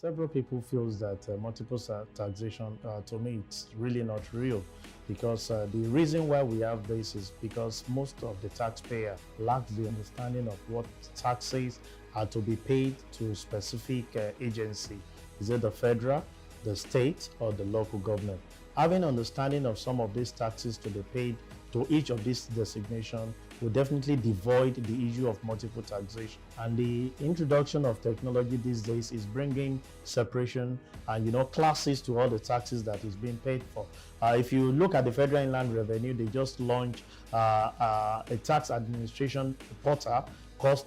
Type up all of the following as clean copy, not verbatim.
Several people feels that multiple taxation, to me, it's really not real, because the reason why we have this is because most of the taxpayer lack the understanding of what taxes are to be paid to a specific agency. Is it the federal, the state, or the local government? Having understanding of some of these taxes to be paid to each of these designations will definitely devoid the issue of multiple taxation. And the introduction of technology these days is bringing separation and classes to all the taxes that is being paid for. If you look at the Federal Inland Revenue, they just launched a tax administration portal called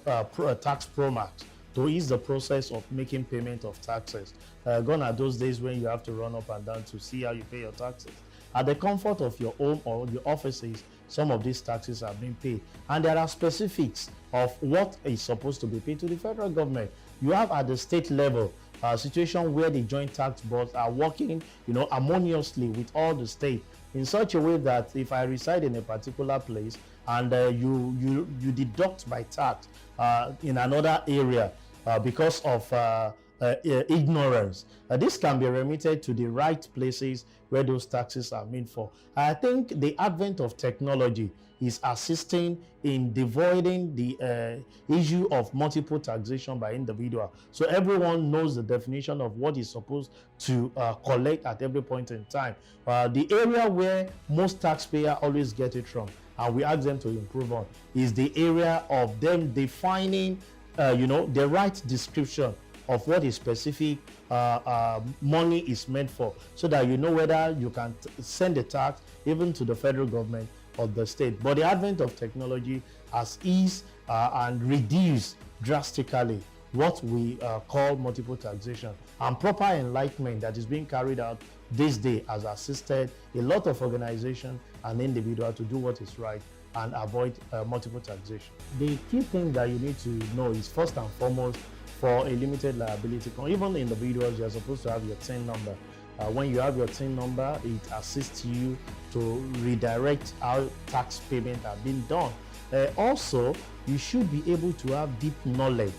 Tax Promax to ease the process of making payment of taxes. Gone are those days when you have to run up and down to see how you pay your taxes. At the comfort of your home or your offices, some of these taxes are being paid. And there are specifics of what is supposed to be paid to the federal government. You have at the state level a situation where the joint tax boards are working harmoniously with all the state in such a way that if I reside in a particular place and you deduct my tax in another area because of ignorance, this can be remitted to the right places where those taxes are meant for. I think the advent of technology is assisting in devoiding the issue of multiple taxation by individual. So everyone knows the definition of what is supposed to collect at every point in time. The area where most taxpayers always get it wrong, and we ask them to improve on, is the area of them defining the right description of what is specific money is meant for, so that you know whether you can send a tax even to the federal government or the state. But the advent of technology has eased and reduced drastically what we call multiple taxation, and proper enlightenment that is being carried out this day has assisted a lot of organizations and individuals to do what is right and avoid multiple taxation. The key thing that you need to know is, first and foremost, for a limited liability, even individuals, you're supposed to have your TIN number. When you have your TIN number, it assists you to redirect how tax payments are being done. Also, you should be able to have deep knowledge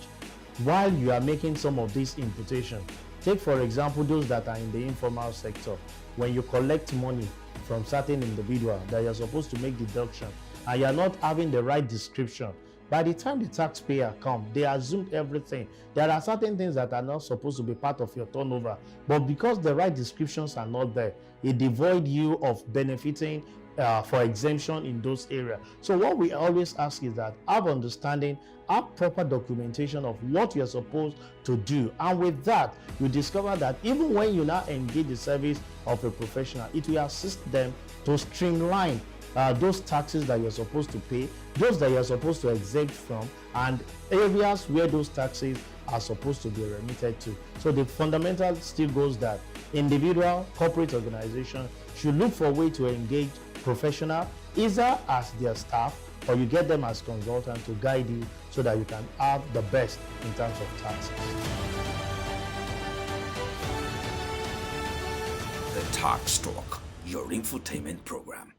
while you are making some of these imputations. Take, for example, those that are in the informal sector. When you collect money from certain individuals that you're supposed to make deduction and you're not having the right description, by the time the taxpayer comes, they assume everything. There are certain things that are not supposed to be part of your turnover, but because the right descriptions are not there, it devoid you of benefiting for exemption in those areas. So what we always ask is that have understanding, have proper documentation of what you're supposed to do. And with that, you discover that even when you now engage the service of a professional, it will assist them to streamline those taxes that you're supposed to pay, those that you're supposed to exempt from, and areas where those taxes are supposed to be remitted to. So the fundamental still goes that individual, corporate organization should look for a way to engage professional, either as their staff or you get them as consultants to guide you so that you can have the best in terms of taxes. The Tax Talk, your infotainment program.